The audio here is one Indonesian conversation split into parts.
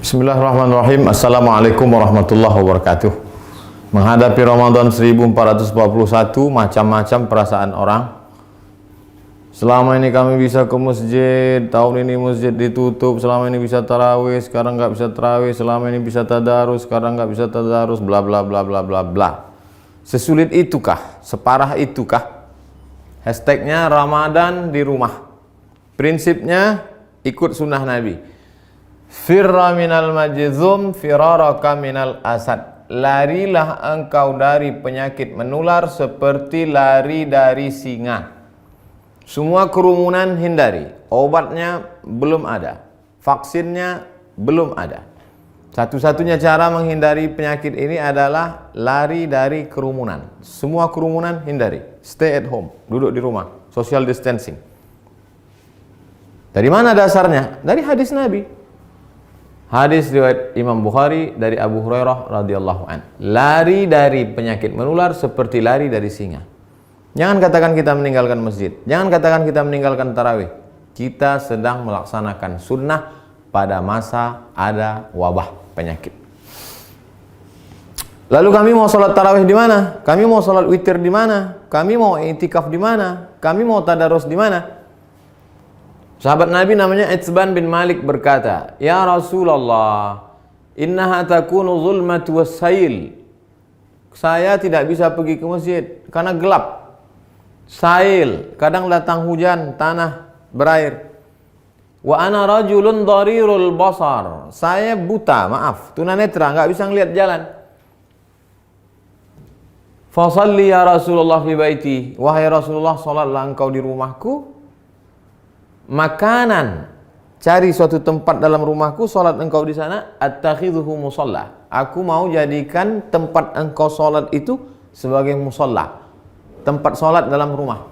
Bismillahirrahmanirrahim. Assalamualaikum warahmatullahi wabarakatuh. Menghadapi Ramadan 1441, macam-macam perasaan orang. Selama ini kami bisa ke masjid, tahun ini masjid ditutup. Selama ini bisa tarawih, sekarang nggak bisa tarawih. Selama ini bisa tadarus, sekarang nggak bisa tadarus. Bla bla bla bla bla bla. Sesulit itukah? Separah itukah? Hashtagnya Ramadan di rumah. Prinsipnya ikut sunnah Nabi. Firra minal majzum firaraka minal asad. Larilah engkau dari penyakit menular seperti lari dari singa. Semua kerumunan hindari. Obatnya belum ada, vaksinnya belum ada. Satu-satunya cara menghindari penyakit ini adalah lari dari kerumunan. Semua kerumunan hindari. Stay at home, duduk di rumah, social distancing. Dari mana dasarnya? Dari hadis Nabi. Hadis riwayat Imam Bukhari dari Abu Hurairah radhiyallahu an. Lari dari penyakit menular seperti lari dari singa. Jangan katakan kita meninggalkan masjid. Jangan katakan kita meninggalkan tarawih. Kita sedang melaksanakan sunnah pada masa ada wabah penyakit. Lalu kami mau sholat tarawih di mana? Kami mau sholat witir di mana? Kami mau i'tikaf di mana? Kami mau tadarus di mana? Sahabat Nabi namanya Itsban bin Malik berkata, "Ya Rasulullah, innaha takunu zulmatu wassail." Saya tidak bisa pergi ke masjid karena gelap. Sail, kadang datang hujan, tanah berair. Wa ana rajulun dharirul basar. Saya buta, maaf, tunanetra, enggak bisa ngelihat jalan. Fa shalli ya Rasulullah fi baiti. Wahai Rasulullah, salatlah engkau di rumahku. Makanan, cari suatu tempat dalam rumahku, sholat engkau di sana. Attakhidhuhu musalla. Aku mau jadikan tempat engkau sholat itu sebagai musalla, tempat sholat dalam rumah.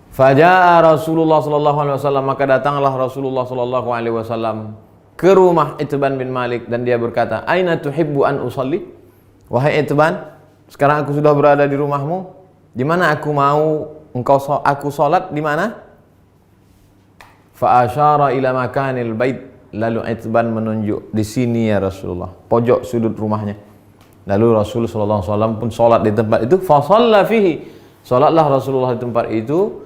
Faja'a Rasulullah sallallahu alaihi wasallam, maka datanglah Rasulullah sallallahu alaihi wasallam ke rumah Itsban bin Malik dan dia berkata, "Aina tuhibbu an usalli?" Wahai Itsban, sekarang aku sudah berada di rumahmu. Di mana aku mau aku sholat di mana? Fa asyara ila makanil bait. Lalu Itsban menunjuk, di sini ya Rasulullah, pojok sudut rumahnya. Lalu Rasulullah sallallahu alaihi wasallam pun salat di tempat itu. Fa shalla fihi. Salatlah Rasulullah di tempat itu.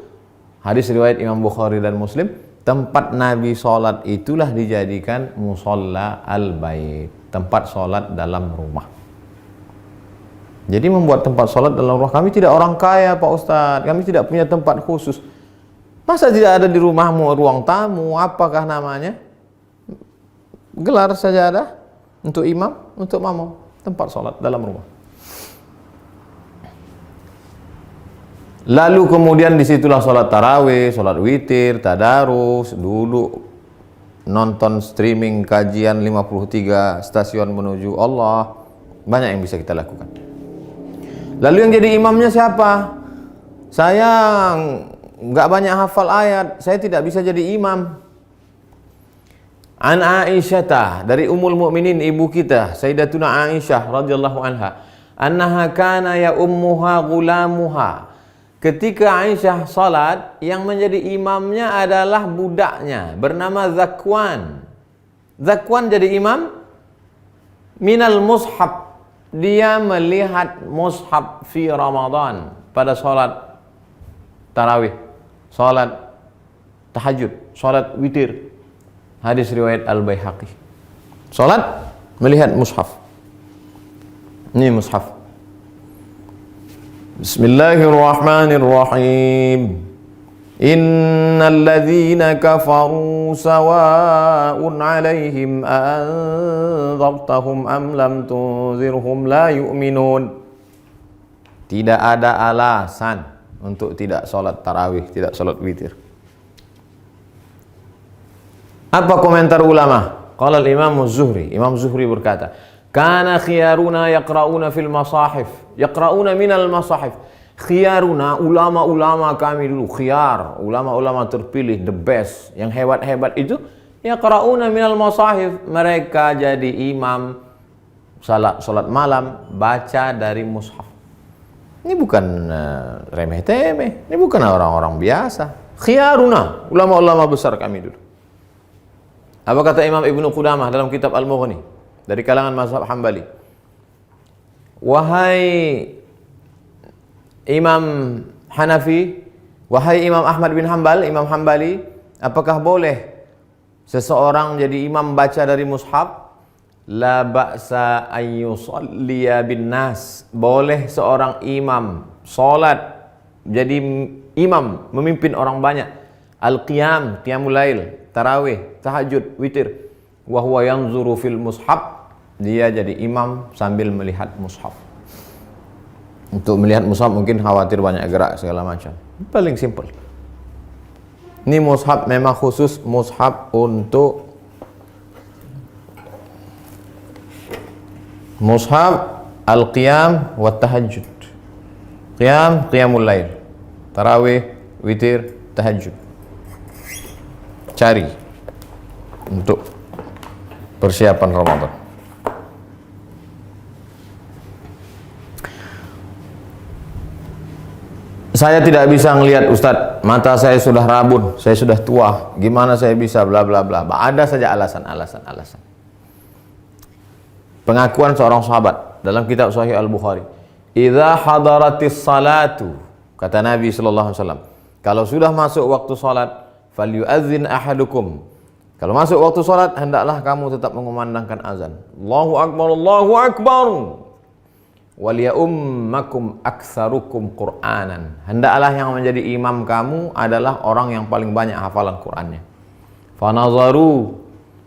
Hadis riwayat Imam Bukhari dan Muslim. Tempat Nabi salat itulah dijadikan musalla al-bait, tempat salat dalam rumah. Jadi membuat tempat salat dalam rumah. Kami tidak orang kaya, Pak Ustadz. Kami tidak punya tempat khusus. Masa tidak ada di rumahmu ruang tamu, apakah namanya? Gelar sajadah untuk imam, untuk makmum, tempat sholat dalam rumah. Lalu kemudian disitulah sholat tarawih, sholat witir, tadarus, dulu nonton streaming kajian 53 stasiun menuju Allah. Banyak yang bisa kita lakukan. Lalu yang jadi imamnya siapa? Saya nggak banyak hafal ayat, saya tidak bisa jadi imam. An Aisyah, dari Ummul Mukminin, ibu kita Sayyidatuna Aisyah radhiyallahu anha, annaha kana ya ummuha gulamuha. Ketika Aisyah salat, yang menjadi imamnya adalah budaknya bernama Zakwan. Zakwan jadi imam minal mushaf. Dia melihat mushaf fi Ramadan pada salat tarawih, salat tahajud, salat witir. Hadis riwayat Al-Baihaqi. Salat melihat mushaf. Ini mushaf. Bismillahirrahmanirrahim. Innal ladzina kafaru sawa'un 'alaihim anzartahum am lam tunzirhum la yu'minun. Tidak ada alasan untuk tidak sholat tarawih, tidak sholat witir. Apa komentar ulama? Qala al-Imam Az-Zuhri. Imam Zuhri berkata, "Kana khiyaruna yaqra'una fil masahif." Yaqra'una minal masahif. Khiyaruna, ulama-ulama kami dulu, khiyar, ulama-ulama terpilih, the best, yang hebat-hebat itu, yaqra'una minal masahif. Mereka jadi imam salat malam, baca dari mushaf. Ini bukan remeh-temeh, ini bukan orang-orang biasa. Khiyaruna, ulama-ulama besar kami dulu. Apa kata Imam Ibnu Qudamah dalam kitab Al-Mughni dari kalangan mazhab Hambali? Wahai Imam Hanafi, wahai Imam Ahmad bin Hambal, Imam Hambali, apakah boleh seseorang jadi imam baca dari mushaf? La ba'sa an yusalliya bin nas. Boleh seorang imam salat jadi imam memimpin orang banyak. Al-qiyam, qiyamul lail, tarawih, tahajud, witir. Wa huwa yanzuru fil mushaf. Dia jadi imam sambil melihat mushaf. Untuk melihat mushaf mungkin khawatir banyak gerak segala macam. Paling simple. Ini mushaf memang khusus mushaf untuk mushaf al-qiyam wa tahajud. Qiyam, qiyamul lail. Tarawih, witir, tahajud. Cari untuk persiapan Ramadan. Saya tidak bisa ngelihat Ustadz, mata saya sudah rabun, saya sudah tua, gimana saya bisa bla bla bla. Ada saja alasan. Pengakuan seorang sahabat dalam kitab Sahih Al-Bukhari. Idza hadaratis salatu, kata Nabi sallallahu alaihi wasallam, kalau sudah masuk waktu salat, falyu'adzin ahadukum. Kalau masuk waktu salat, hendaklah kamu tetap mengumandangkan azan. Allahu akbar, Allahu akbar. Waliyummakum aktsarukum Qur'anan. Hendaklah yang menjadi imam kamu adalah orang yang paling banyak hafalan Qur'annya. Fanazaru,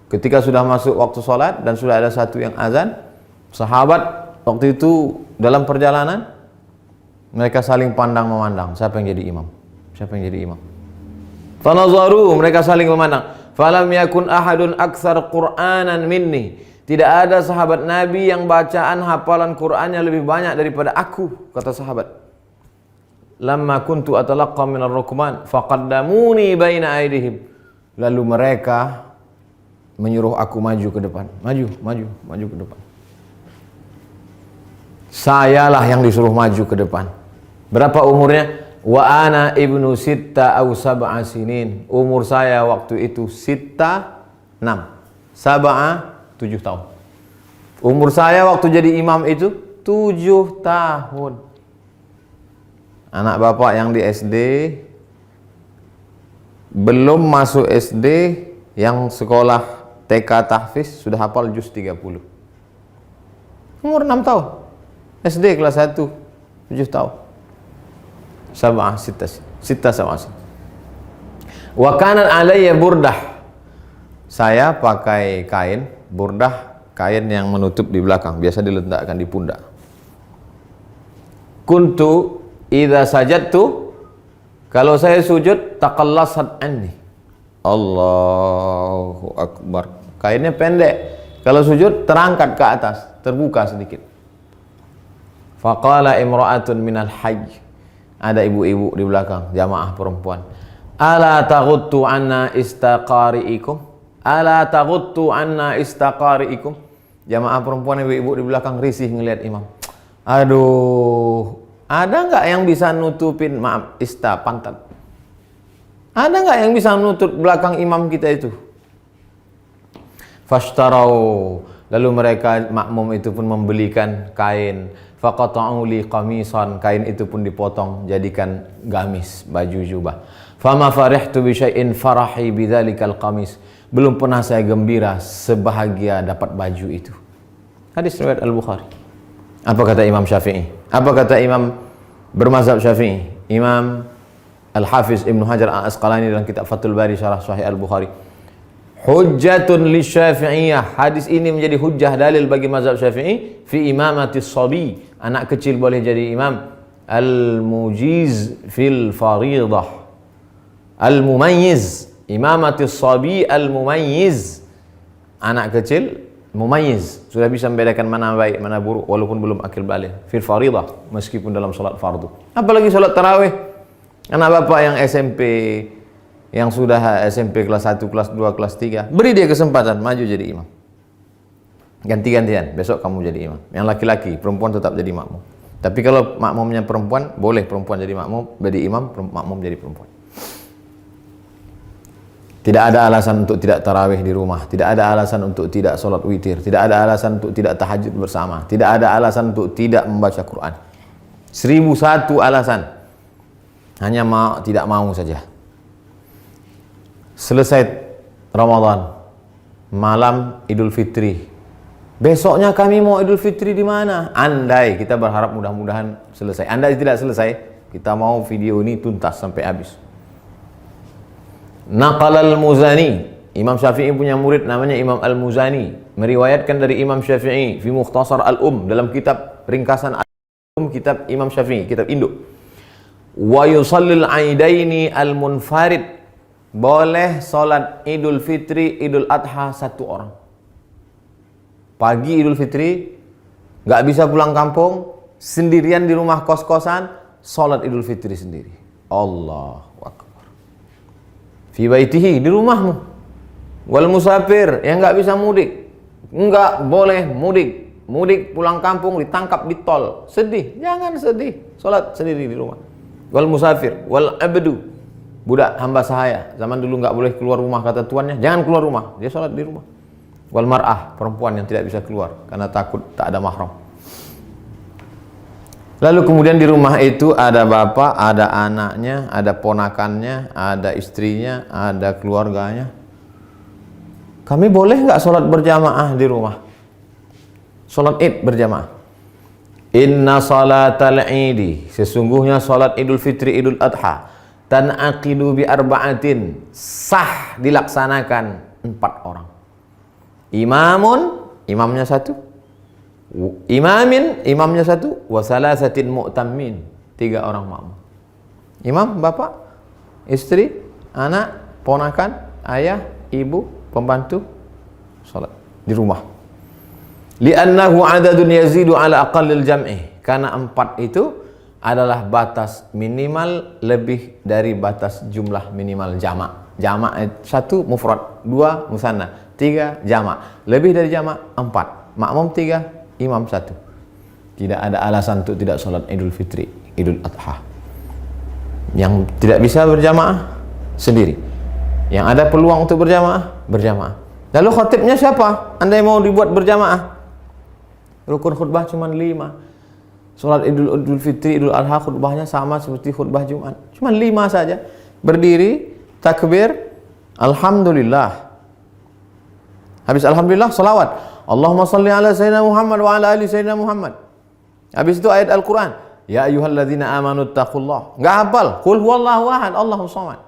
ketika sudah masuk waktu salat dan sudah ada satu yang azan, sahabat waktu itu dalam perjalanan mereka saling pandang memandang, siapa yang jadi imam? Siapa yang jadi imam? Fanazaru, mereka saling memandang. Falam yakun ahadun aktsar Qur'anan minni. Tidak ada sahabat Nabi yang bacaan hafalan Qur'annya lebih banyak daripada aku, kata sahabat. Lamma kuntu atalaqqa minar rukman faqaddamuni baina aydihim. Lalu mereka menyuruh aku maju ke depan. Maju ke depan. Sayalah yang disuruh maju ke depan. Berapa umurnya? Wa ana ibnu sitta aw sab'a sinin. Umur saya waktu itu sitta 6. Sab'a 7 tahun. Umur saya waktu jadi imam itu 7 tahun. Anak bapak yang di SD, belum masuk SD, yang sekolah TK tahfiz sudah hafal juz 30. Umur 6 tahun. SD kelas 1, 7 tahun. Sab'ah sitta sab'ah. Wa kanat alayya burdah. Saya pakai kain burdah, kain yang menutup di belakang, biasa diletakkan di pundak. Kuntu idza sajadtu, kalau saya sujud, taqallasat anni. Allahu akbar. Kainnya pendek. Kalau sujud terangkat ke atas, terbuka sedikit. Faqala imra'atun minal hajj. Ada ibu-ibu di belakang, jamaah perempuan. Ala taghuttu anna istaqari'ikum? Ala taghuttu anna istaqari'ikum? Jamaah perempuan ibu-ibu di belakang risih ngelihat imam. Aduh, ada nggak yang bisa nutupin, maaf, pantat? Ada nggak yang bisa nutup belakang imam kita itu? Fashtarau, lalu mereka makmum itu pun membelikan kain. Faqata'u li qamisan, kain itu pun dipotong jadikan gamis, baju jubah. Fama farihtu bi syai'in farahi bidzalikal qamis. Belum pernah saya gembira sebahagia dapat baju itu. Hadis riwayat Al-Bukhari. Apa kata Imam Syafi'i? Apa kata Imam bermazhab Syafi'i? Imam Al-Hafiz Ibnu Hajar Al-Asqalani dalam kitab Fathul Bari Syarah Sahih Al-Bukhari. Hujjatun li Syafi'iyah. Hadis ini menjadi hujjah dalil bagi mazhab Syafi'i fi imamatis sabi. Anak kecil boleh jadi imam. Al-mujiz fil faridah. Al-mumayyiz. Imamatis sabi al-mumayyiz. Anak kecil mumayyiz, sudah bisa membedakan mana baik mana buruk walaupun belum akil balik. Fil faridah, meskipun dalam salat fardu. Apalagi salat tarawih. Anak bapak yang SMP, yang sudah SMP kelas 1, kelas 2, kelas 3, beri dia kesempatan maju jadi imam. Ganti-gantian, besok kamu jadi imam. Yang laki-laki, perempuan tetap jadi makmum. Tapi kalau makmumnya perempuan, boleh perempuan jadi makmum, jadi imam, makmum jadi perempuan. Tidak ada alasan untuk tidak tarawih di rumah, tidak ada alasan untuk tidak sholat witir, tidak ada alasan untuk tidak tahajud bersama, tidak ada alasan untuk tidak membaca Quran. 1001 alasan. Hanya tidak mau saja. Selesai Ramadan, malam Idul Fitri. Besoknya kami mau Idul Fitri di mana? Andai, kita berharap mudah-mudahan selesai. Andai tidak selesai, kita mau video ini tuntas sampai habis. Naqal al-Muzani, Imam Syafi'i punya murid namanya Imam al-Muzani, meriwayatkan dari Imam Syafi'i fi Mukhtasar al-Um, dalam kitab ringkasan al-Um, kitab Imam Syafi'i, kitab induk. Wa yusallil aidaini al-munfarid, boleh salat Idul Fitri, Idul Adha satu orang. Pagi Idul Fitri, nggak bisa pulang kampung, sendirian di rumah kos-kosan, salat Idul Fitri sendiri. Allahu Akbar. Fi baitihi, di rumahmu. Wal musafir, yang nggak bisa mudik, nggak boleh mudik. Mudik pulang kampung ditangkap di tol, sedih. Jangan sedih, salat sendiri di rumah. Wal musafir, wal abdu, budak hamba sahaya. Zaman dulu nggak boleh keluar rumah, kata tuannya, jangan keluar rumah, dia salat di rumah. Wal mar'ah, perempuan yang tidak bisa keluar karena takut tak ada mahram. Lalu kemudian di rumah itu ada bapak, ada anaknya, ada ponakannya, ada istrinya, ada keluarganya. Kami boleh nggak sholat berjamaah di rumah? Sholat Id berjamaah. Inna salatal idi, sesungguhnya sholat Idul Fitri, Idul Adha, tan'aqidu bi arba'atin, sah dilaksanakan 4 orang. Imamun, imamnya 1. Imamin, imamnya 1. Wa salasatin mu'tammin, 3 orang makmum. Imam, bapak, istri, anak, ponakan, ayah, ibu, pembantu, salat di rumah. Li'annahu adadun yazidu ala aqallil jam'i, karena 4 itu adalah batas minimal lebih dari batas jumlah minimal jamak. Jamak 1 mufrad, 2 musanna, 3 jamak. Lebih dari jamak 4. Makmum 3, imam 1. Tidak ada alasan untuk tidak sholat Idul Fitri, Idul Adha. Yang tidak bisa berjamaah sendiri. Yang ada peluang untuk berjamaah, berjamaah. Lalu khatibnya siapa? Andai mau dibuat berjamaah, rukun khutbah cuma 5. Sholat Idul Fitri, Idul Adha khutbahnya sama seperti khutbah Jumat, cuma 5 saja. Berdiri, takbir, alhamdulillah. Habis alhamdulillah, salawat. Allahumma salli ala sayyidina Muhammad wa ala ali sayyidina Muhammad. Habis itu ayat Al-Quran. Ya ayyuhalladzina amanu taqullah. Enggak hafal. Qul huwallahu ahad, Allahus samad.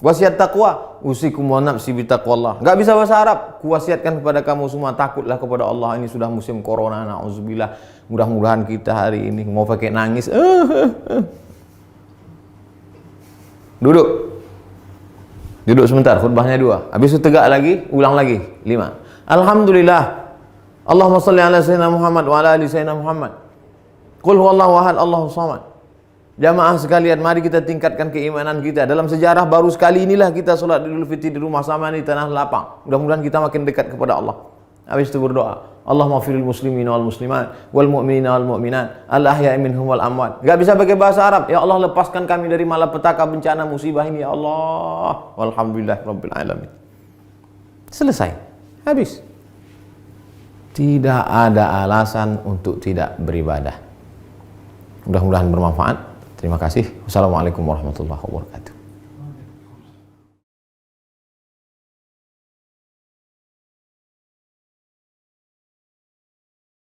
Wasiat taqwa, usikum wa nafsi bi taqwallah. Enggak bisa bahasa Arab. Kuwasiatkan kepada kamu semua, takutlah kepada Allah. Ini sudah musim corona, na'udzubillah. Mudah-mudahan kita hari ini mau pakai nangis. Duduk. Duduk sebentar, khutbahnya 2. Habis itu tegak lagi, ulang lagi 5. Alhamdulillah. Allahumma salli ala sayyidina Muhammad wa ala ali sayyidina Muhammad. Qul huwallahu ahad, Allahus samad. Jamaah sekalian, mari kita tingkatkan keimanan kita. Dalam sejarah baru sekali inilah kita sholat Idul Fitri di rumah sama di tanah lapang. Mudah-mudahan kita makin dekat kepada Allah. Habis itu berdoa, Allahumma firil muslimin wal muslimat wal mu'minina wal mu'minat al ahya'i minhum wal amwat. Gak bisa pakai bahasa Arab. Ya Allah, lepaskan kami dari malapetaka, bencana, musibah ini ya Allah. Walhamdulillah rabbil alamin. Selesai. Habis. Tidak ada alasan untuk tidak beribadah. Mudah-mudahan bermanfaat. Terima kasih. Wassalamualaikum warahmatullahi wabarakatuh.